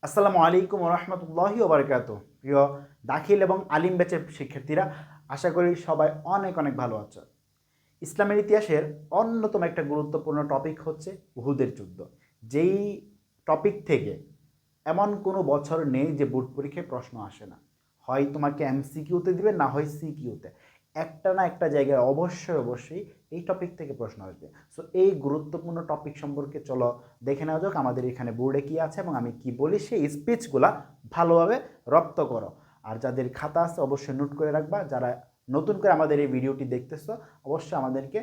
আসসালামু আলাইকুম রহমতুল্লাহি ওবরকাত। প্রিয় দাখিল এবং আলিম ব্যাচের শিক্ষার্থীরা, আশা করি সবাই অনেক অনেক ভালো আছো। ইসলামের ইতিহাসের অন্যতম একটা গুরুত্বপূর্ণ টপিক হচ্ছে উহুদের যুদ্ধ। যেই টপিক থেকে এমন কোনো বছর নেই যে বোর্ড পরীক্ষায় প্রশ্ন আসে না। হয় তোমাকে এমসিকিউতে দিবে, না হয় সিকিউতে। একটা না একটা জায়গায় অবশ্যই অবশ্যই এই টপিক থেকে প্রশ্ন আসবে। সো এই গুরুত্বপূর্ণ টপিক সম্পর্কে চলো দেখে নেওয়া যাক আমাদের এখানে বোর্ডে কী আছে এবং আমি কি বলি সেই স্পিচগুলা ভালোভাবে রপ্ত করো। আর যাদের খাতা আছে অবশ্যই নোট করে রাখবা। যারা নতুন করে আমাদের এই ভিডিওটি দেখতেছো অবশ্যই আমাদেরকে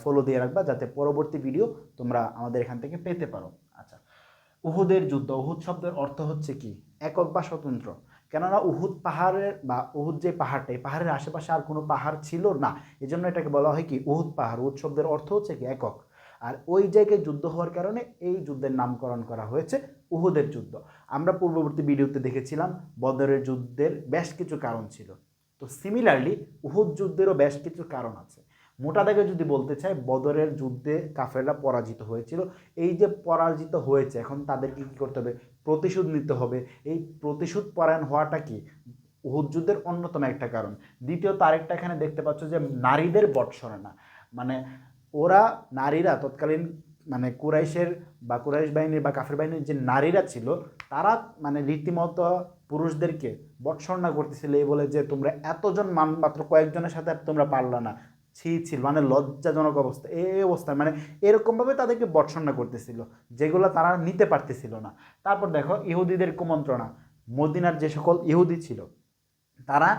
ফলো দিয়ে রাখবা, যাতে পরবর্তী ভিডিও তোমরা আমাদের এখান থেকে পেতে পারো। আচ্ছা, উহুদের যুদ্ধ। উহুদ শব্দের অর্থ হচ্ছে কি? একক বা স্বতন্ত্র। কেননা উহুদ পাহাড়ের বা উহুদ যে পাহাড়টা, এই পাহাড়ের আশেপাশে আর কোনো পাহাড় ছিল না। এই জন্য এটাকে বলা হয় কি উহুদ পাহাড়। উহুদ শব্দের অর্থ হচ্ছে কি একক। আর ওই জায়গায় যুদ্ধ হওয়ার কারণে এই যুদ্ধের নামকরণ করা হয়েছে উহুদের যুদ্ধ। আমরা পূর্ববর্তী ভিডিওতে দেখেছিলাম বদরের যুদ্ধের বেশ কিছু কারণ ছিল। তো সিমিলারলি উহুদ যুদ্ধেরও বেশ কিছু কারণ আছে। মোটা দাগে যদি বলতে চাই, বদরের যুদ্ধে কাফেররা পরাজিত হয়েছিল। এই যে পরাজিত হয়েছে, এখন তাদেরকে কী করতে হবে? প্রতিশোধ নিতে হবে। এই প্রতিশোধ পরায়ণ হওয়াটা কি উহুদ যুদ্ধের অন্যতম একটা কারণ। দ্বিতীয়ত আরেকটা এখানে দেখতে পাচ্ছ যে নারীদের বৎসরণা, মানে ওরা নারীরা তৎকালীন মানে কুরাইশের বা কুরাইশ বাহিনীর বা কাফের বাহিনীর যে নারীরা ছিল, তারা মানে রীতিমতো পুরুষদেরকে বৎসরণা করতেছিল এই বলে যে তোমরা এতজন মাত্র কয়েকজনের সাথে তোমরা পারলা না, ছিল মানে লজ্জাজনক অবস্থা। এই অবস্থায় মানে এরকমভাবে তাদেরকে বর্ষণা করতেছিল, যেগুলো তারা নিতে পারতেছিল না। তারপর দেখো ইহুদিদের কুমন্ত্রণা। মদিনার যে সকল ইহুদি ছিল, তারা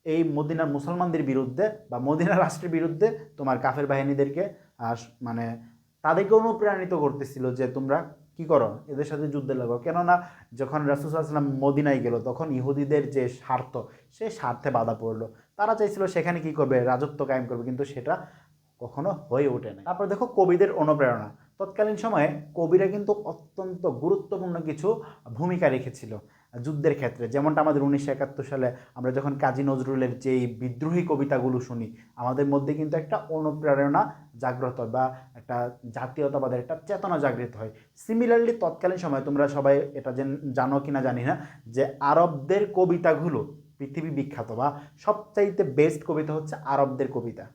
এই মদিনার মুসলমানদের বিরুদ্ধে বা মদিনা রাষ্ট্রের বিরুদ্ধে তোমার কাফের বাহিনীদেরকে মানে তাদেরকে অনুপ্রাণিত করতেছিল যে তোমরা কি করো, এদের সাথে যুদ্ধে লাগাও। কেননা যখন রাসূল সাল্লাল্লাহু আলাইহি ওয়াসাল্লাম মদিনায় গেল, তখন ইহুদিদের যে স্বার্থ, সেই স্বার্থে বাধা পড়লো। তারা চাইছিল সেখানে কি করবে, রাজত্ব কায়েম করবে, কিন্তু সেটা কখনো হয়ে ওঠে না। তারপর দেখো কবিদের অনুপ্রেরণা। তৎকালীন সময়ে কবিরা কিন্তু অত্যন্ত গুরুত্বপূর্ণ কিছু ভূমিকা রেখেছিল যুদ্ধের ক্ষেত্রে। যেমনটা আমাদের 1971 সালে আমরা যখন কাজী নজরুলের যেই বিদ্রোহী কবিতাগুলো শুনি, আমাদের মধ্যে কিন্তু একটা অনুপ্রেরণা জাগ্রত বা একটা জাতীয়তাবাদের একটা চেতনা জাগৃত হয়। সিমিলারলি তৎকালীন সময় তোমরা সবাই এটা জানো কিনা জানি না, যে আরবদের কবিতাগুলো পৃথিবী বিখ্যাত বা সবচাইতে বেস্ট কবিতা হচ্ছে আরবদের কবিতা।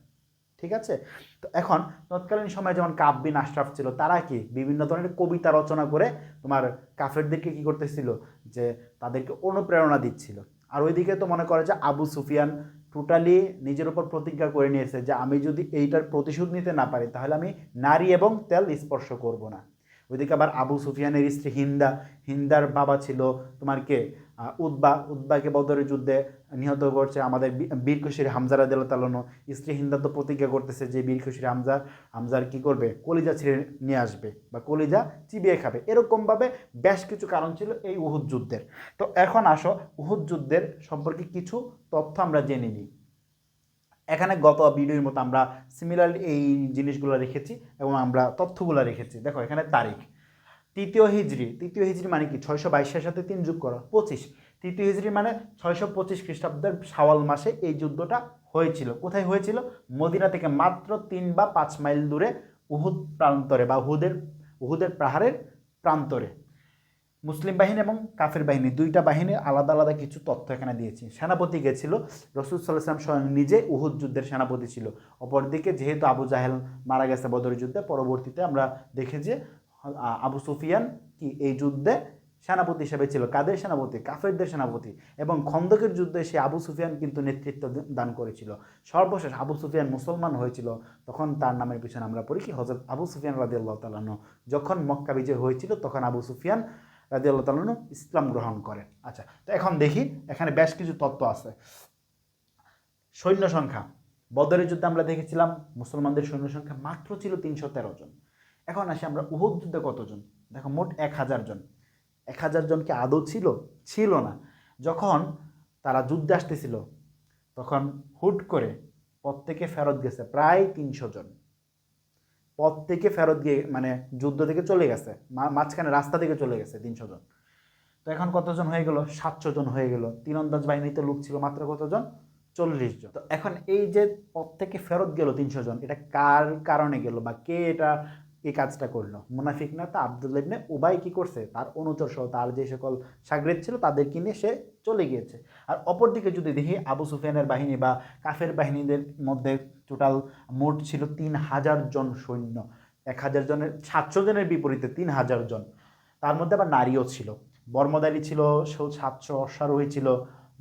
ঠিক আছে? তো এখন তৎকালীন সময়ে যেমন কাব্বিন আশরাফ ছিল, তারা কি বিভিন্ন ধরনের কবিতা রচনা করে তোমার কাফেরদেরকে কি করতেছিল, যে তাদেরকে অনুপ্রেরণা দিচ্ছিল। আর ওইদিকে তো মনে করে যে আবু সুফিয়ান টোটালি নিজের উপর প্রতিজ্ঞা করে নিয়েছে যে আমি যদি এইটার প্রতিশোধ নিতে না পারি, তাহলে আমি নারী এবং তেল স্পর্শ করব না। ওইদিকে আবার আবু সুফিয়ানের স্ত্রী হিন্দা, হিন্দার বাবা ছিল তোমার কে, উদ্বাকে বদরের যুদ্ধে নিহত করছে আমাদের বীরকুশির হামজা রাদিয়াল্লাহু তাআলা আনহু। স্ত্রী হিন্দা তো প্রতিজ্ঞা করতেছে যে বীরকুশির হামজার কি করবে, কলিজা ছিঁড়ে নিয়ে আসবে বা কলিজা চিবিয়ে খাবে। এরকমভাবে বেশ কিছু কারণ ছিল এই উহুদ যুদ্ধের। তো এখন আসো উহুদ যুদ্ধের সম্পর্কে কিছু তথ্য আমরা জেনে নিই। এখানে গত ভিডিওর মতো আমরা সিমিলারলি এই জিনিসগুলো রেখেছি এবং আমরা তথ্যগুলো রেখেছি। দেখো এখানে তারিখ তৃতীয় হিজরি। তৃতীয় হিজরি মানে কি? 622-এর সাথে 3 যোগ করো 25। তৃতীয় হিজরি মানে 625 খ্রিস্টাব্দের শাওয়াল মাসে এই যুদ্ধটা হয়েছিল। কোথায় হয়েছিল? মদিনা থেকে মাত্র 3 বা 5 মাইল দূরে উহুদ প্রান্তরে বা উহুদের পাহাড়ের প্রান্তরে। মুসলিম বাহিনী এবং কাফের বাহিনী দুইটা বাহিনীর আলাদা আলাদা কিছু তথ্য এখানে দিয়েছি। সেনাপতি গেছিল রাসূল সাল্লাল্লাহু আলাইহি ওয়াসাল্লাম স্বয়ং নিজে উহুদ যুদ্ধের সেনাপতি ছিল। অপরদিকে যেহেতু আবু জাহেল মারা গেছে বদর যুদ্ধে, পরবর্তীতে আমরা দেখি যে আবু সুফিয়ান কি এই যুদ্ধে সেনাপতি হিসেবে ছিল। কাদের সেনাপতি? কাফেরদের সেনাপতি। এবং খন্দকের যুদ্ধে সে আবু সুফিয়ান কিন্তু নেতৃত্ব দান করেছিল। সর্বশেষ আবু সুফিয়ান মুসলমান হয়েছিল, তখন তার নামের পিছনে আমরা পড়ি কি হযরত আবু সুফিয়ান রাদিয়াল্লাহু তাআলা আনহু। যখন মক্কা বিজয় হয়েছিল তখন আবু সুফিয়ান রাদিয়াল্লাহু তাআলা আনহু ইসলাম গ্রহণ করেন। আচ্ছা, তো এখন দেখি এখানে বেশ কিছু তথ্য আছে। সৈন্য সংখ্যা। বদরের যুদ্ধে আমরা দেখেছিলাম মুসলমানদের সৈন্য সংখ্যা মাত্র ছিল 313 জন। এখন আসি আমরা উহুদ যুদ্ধে কতজন? দেখো মোট 1000 জন। 1000 জন কি আদৌ ছিল? ছিল না। যখন তারা যুদ্ধে আসতেছিল, তখন হুট করে পথ থেকে ফেরত গেছে প্রায় 300 জন। পথ থেকে ফেরত গিয়ে মানে যুদ্ধ থেকে চলে গেছে, মাঝখানে রাস্তা থেকে চলে গেছে 300 জন। তো এখন কতজন হয়ে গেল? 700 জন হয়ে গেল। তীরন্দাজ বাহিনীতে লোক ছিল মাত্র কতজন? 40 জন। তো এখন এই যে পথ থেকে ফেরত গেল 300 জন, এটা কার কারণে গেল বা কে এটা এই কাজটা করলো? মুনাফিক না, তা আব্দুল্লাহ ইবনে উবাই কি করছে, তার অনুচর সহ তার যে সকল শাগরেদ ছিল তাদেরকে নিয়ে সে চলে গিয়েছে। আর অপরদিকে যদি দেখি আবু সুফিয়ানের বাহিনী বা কাফের বাহিনীদের মধ্যে টোটাল মোট ছিল 3000 জন সৈন্য। 1000 জনের 700 জনের বিপরীতে 3000 জন। তার মধ্যে আবার নারীও ছিল, বর্মদারি ছিল 700, অশ্বারোহী ছিল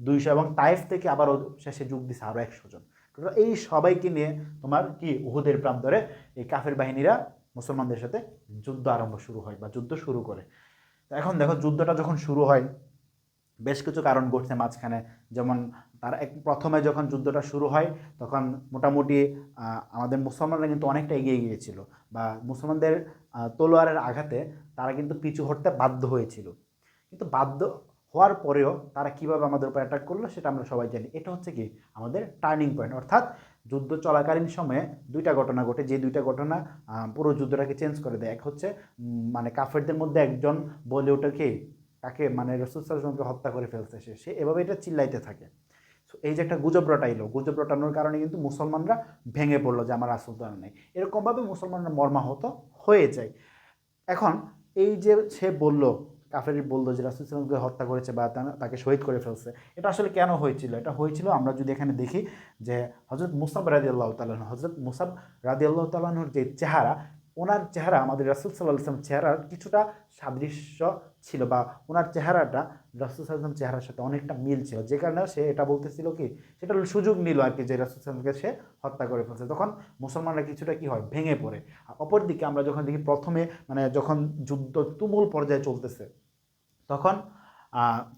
200, এবং তাইফ থেকে আবার শেষে যোগ দিছে আরও 100 জন। টোটাল এই সবাইকে নিয়ে তোমার কি উহুদের প্রান্তরে এই কাফের বাহিনীরা মুসলমানদের সাথে যুদ্ধ আরম্ভ শুরু হয় বা যুদ্ধ শুরু করে। তো এখন দেখো যুদ্ধটা যখন শুরু হয় বেশ কিছু কারণ ঘটছে মাঝখানে। যেমন তার প্রথমে যখন যুদ্ধটা শুরু হয় তখন মোটামুটি আমাদের মুসলমানরা কিন্তু অনেকটা এগিয়ে গিয়েছিল, বা মুসলমানদের তলোয়ারের আঘাতে তারা কিন্তু পিছু হটতে বাধ্য হয়েছিল। কিন্তু বাধ্য হওয়ার পরেও তারা কীভাবে আমাদের উপর অ্যাটাক করলো সেটা আমরা সবাই জানি। এটা হচ্ছে কি আমাদের টার্নিং পয়েন্ট, অর্থাৎ যুদ্ধ চলাকালীন সময়ে দুইটা ঘটনা ঘটে, যে দুইটা ঘটনা পুরো যুদ্ধটাকে চেঞ্জ করে দেয়। এক হচ্ছে মানে কাফেরদের মধ্যে একজন বলে ওঠে কি, তাকে মানে রাসূল সাল্লাল্লাহু আলাইহি ওয়াসাল্লামকে হত্যা করে ফেলছে সে এভাবে এটা চিল্লাইতে থাকে। সো এই যে একটা গুজব রটাইলো, গুজব রটানোর কারণে কিন্তু মুসলমানরা ভেঙে পড়লো যে আমার রাসূল তো আর নেই। এরকমভাবে মুসলমানরা মর্মাহত হয়ে যায়। এখন এই যে সে বলল, কাফের বললো যে রাসূল সাল্লাল্লাহু আলাইহি ওয়াসাল্লামকে হত্যা করেছে বা তাকে শহীদ করে ফেলছে, এটা আসলে কেন হয়েছিল? এটা হয়েছিল আমরা যদি এখানে দেখি যে হযরত মুসাব রাদিয়াল্লাহু তাআলা আনহু, হযরত মুসাব রাদিয়াল্লাহু তাআলা আনহুর যে চেহারা, ওনার চেহারা আমাদের রাসূল সাল্লাল্লাহু আলাইহি ওয়াসাল্লাম চেহারার কিছুটা সাদৃশ্য ছিল, বা ওনার চেহারাটা রাসূল সাল্লাল্লাহু আলাইহি ওয়াসাল্লাম চেহারার সাথে অনেকটা মিল ছিল, যে কারণে সে এটা বলতেছিল কি, সেটা সুযোগ নিল আর কি, যে রাসূল সাল্লাল্লাহু আলাইহি ওয়াসাল্লামকে সে হত্যা করে ফেলছে। তখন মুসলমানরা কিছুটা কি হয়, ভেঙে পড়ে। আর অপরদিকে আমরা যখন দেখি প্রথমে মানে যখন যুদ্ধ তুমুল পর্যায়ে চলতেছে তখন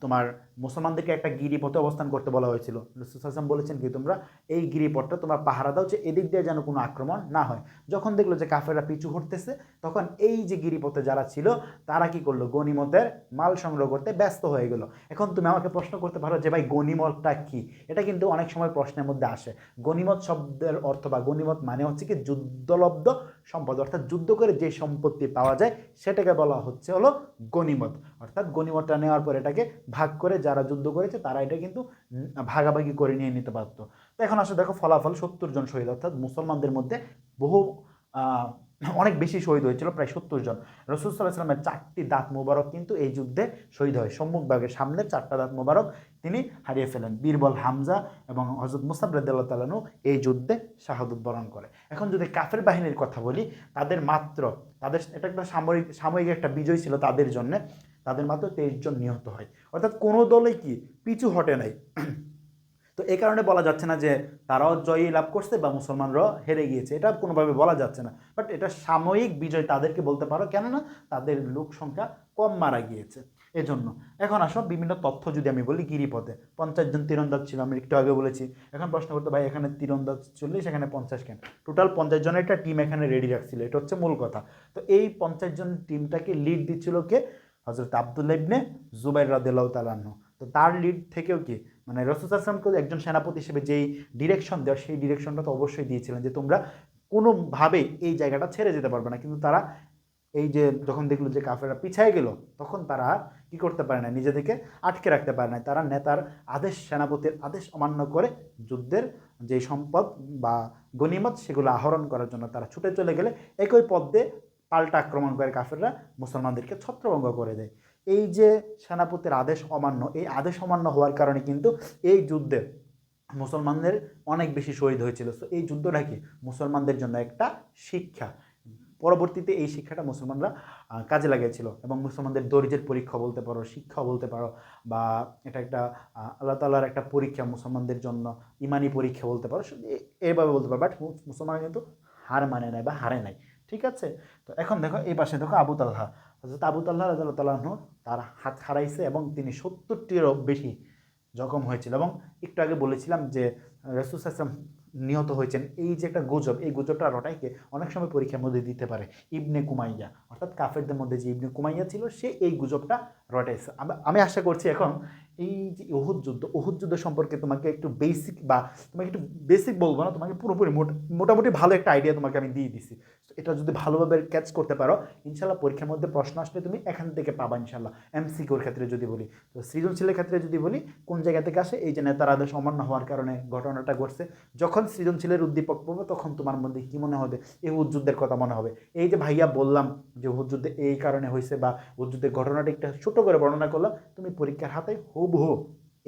তোমার মুসলমানদেরকে একটা গিরিপথে অবস্থান করতে বলা হয়েছিল। রাসূল সাল্লাল্লাহু আলাইহি ওয়াসাল্লাম বলেছেন কি, তোমরা এই গিরিপথটা তোমরা পাহারা দাও যে এদিক দিয়ে যেন কোনো আক্রমণ না হয়। যখন দেখলো যে কাফেররা পিছু হটতেছে তখন এই যে গিরিপথে যারা ছিল তারা কি করলো, গনিমতের মাল সংগ্রহ করতে ব্যস্ত হয়ে গেল। এখন তুমি আমাকে প্রশ্ন করতে পারো যে ভাই গনিমতটা কি? এটা কিন্তু অনেক সময় প্রশ্নের মধ্যে আসে। গনিমত শব্দের অর্থ বা গনিমত মানে হচ্ছে কি যুদ্ধলব্ধ সম্পদ, অর্থাৎ যুদ্ধ করে যে সম্পত্তি পাওয়া যায় সেটাকে বলা হচ্ছে হলো গনিমত। অর্থাৎ গনিমতটা নেওয়ার পর এটাকে ভাগ করে যারা যুদ্ধ করেছে তারা এটা কিন্তু ভাগাভাগি করে নিয়ে নিতে পারতো। তো এখন আসলে দেখো ফলাফল 70 জন শহীদ, অর্থাৎ মুসলমানদের মধ্যে বহু অনেক বেশি শহীদ হয়েছিল, প্রায় 70 জন। রাসূল সাল্লাল্লাহু আলাইহি ওয়াসাল্লামের 4টি দাঁত মোবারক কিন্তু এই যুদ্ধে শহীদ হয়। সম্মুখভাগে সামনের 4টা দাঁত মোবারক তিনি হারিয়ে ফেলেন। বীরবল হামজা এবং হযরত মুসাব রাদিয়াল্লাহু তাআলা আনহু এই যুদ্ধে শাহাদাত বরণ করে। এখন যদি কাফের বাহিনীর কথা বলি, তাদের এটা একটা সাময়িক একটা বিজয় ছিল তাদের জন্য। তাদের মাত্র 23 জন নিহত হয়, অর্থাৎ কোনো দলে কি পিছু হটে নাই। তো এই কারণে বলা যাচ্ছে না যে তারাও জয়ী লাভ করছে বা মুসলমানরাও হেরে গিয়েছে, এটা কোনোভাবে বলা যাচ্ছে না। বাট এটা সাময়িক বিজয় তাদেরকে বলতে পারো, কেননা তাদের লোক সংখ্যা কম মারা গিয়েছে এজন্য। এখন আসো বিভিন্ন তথ্য যদি আমি বলি, গিরিপথে 50 জন তীরন্দাজ ছিল, আমি একটু আগে বলেছি। এখন প্রশ্ন করতে ভাই এখানে তীরন্দাজ 40, এখানে 50 কেন? টোটাল 50 জনের একটা টিম এখানে রেডি রাখছিল, এটা হচ্ছে মূল কথা। তো এই 50 জন টিমটাকে লিড দিচ্ছিল কে? হযরত আব্দুল্লাহ ইবনে জুবাইর রাদিয়াল্লাহু তাআলা আনহু। তো তার লিড থেকেও কি মানে রাসূল সাল্লাল্লাহু আলাইহি ওয়াসাল্লামকে একজন সেনাপতি হিসেবে যেই ডিরেকশন দেওয়া, সেই ডিরেকশনটা তো অবশ্যই দিয়েছিলেন যে তোমরা কোনোভাবেই এই জায়গাটা ছেড়ে যেতে পারবে না। কিন্তু তারা এই যে যখন দেখলো যে কাফেররা পিছায় গেল, তখন তারা কি করতে পারে না, নিজেদেরকে আটকে রাখতে পারে না। তারা নেতার আদেশ, সেনাপতির আদেশ অমান্য করে যুদ্ধের যে সম্পদ বা গনিমত সেগুলো আহরণ করার জন্য তারা ছুটে চলে গেলে একই পথ দিয়ে পাল্টা আক্রমণ করে কাফেররা মুসলমানদেরকে ছত্রভঙ্গ করে দেয়। এই যে সেনাপতির আদেশ অমান্য, এই আদেশ অমান্য হওয়ার কারণে কিন্তু এই যুদ্ধে মুসলমানদের অনেক বেশি শহীদ হয়েছিল। সো এই যুদ্ধটা কি মুসলমানদের জন্য একটা শিক্ষা। পরবর্তীতে এই শিক্ষাটা মুসলমানরা কাজে লাগিয়েছিল, এবং মুসলমানদের ধৈর্যের পরীক্ষা বলতে পারো, শিক্ষা বলতে পারো, বা এটা একটা আল্লাহ তাআলার একটা পরীক্ষা মুসলমানদের জন্য, ইমানি পরীক্ষা বলতে পারো, এইভাবে বলতে পারো। বাট মুসলমানরা কিন্তু হার মানে নাই বা হারে নাই, ঠিক আছে? তো এখন দেখো এই পাশে দেখো আবু তালহা, হযরত আবু তালহা রাদিয়াল্লাহু তাআলা আনহু, তার হাত হারাইছে এবং তিনি 70টিরও বেশি জখম হয়েছিল। এবং একটু আগে বলেছিলাম যে রাসূল সাল্লাল্লাহু আলাইহি ওয়াসাল্লাম নিহত হয়েছেন, এই যে একটা গুজব, এই গুজবটা রটাইকে অনেক সময় পরীক্ষার মধ্যে দিতে পারে ইবনে কুমাইয়া, অর্থাৎ কাফেরদের মধ্যে যে ইবনে কুমাইয়া ছিল সে এই গুজবটা রটাইছে। আমি আশা করছি এখন এই যে উহুদ যুদ্ধ সম্পর্কে তোমাকে একটু বেসিক, বা তোমাকে একটু বেসিক বলবো না, তোমাকে পুরোপুরি মোটামুটি ভালো একটা আইডিয়া তোমাকে আমি দিয়ে দিছি। তো এটা যদি ভালোভাবে ক্যাচ করতে পারো ইনশাল্লাহ পরীক্ষার মধ্যে প্রশ্ন আসলে তুমি এখান থেকে পাবা ইনশাল্লাহ। এমসিকিউর ক্ষেত্রে যদি বলি, তো সৃজনশীলের ক্ষেত্রে যদি বলি কোন জায়গা থেকে আসে, এই যে নেতার আদেশ অমান্য হওয়ার কারণে ঘটনাটা ঘটছে। যখন সৃজনশীলের উদ্দীপক পড়বে তখন তোমার মধ্যে কী মনে হবে, এই উহুদ যুদ্ধের কথা মনে হবে। এই যে ভাইয়া বললাম যে উহুদ যুদ্ধে এই কারণে হয়েছে বা উহুদ যুদ্ধের ঘটনাটা একটা ছোট করে বর্ণনা করলাম, তুমি পরীক্ষার হাতে হুবহু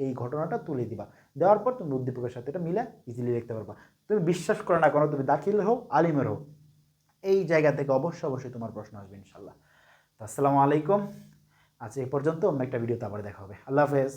এই ঘটনাটা তুলে দিবা। দেওয়ার পর তুমি উদ্দীপকের সাথে এটা মিলে ইজিলি লিখতে পারবা। তুমি বিশ্বাস করে না, কোনো তুমি দাখিল হও আলিমের হও, এই জায়গা থেকে অবশ্যই তোমার প্রশ্ন আসবে ইনশাল্লাহ। তো আসসালামু আলাইকুম, আজ এই পর্যন্ত, অন্য একটা ভিডিওতে আবার দেখা হবে। আল্লাহ হাফেজ।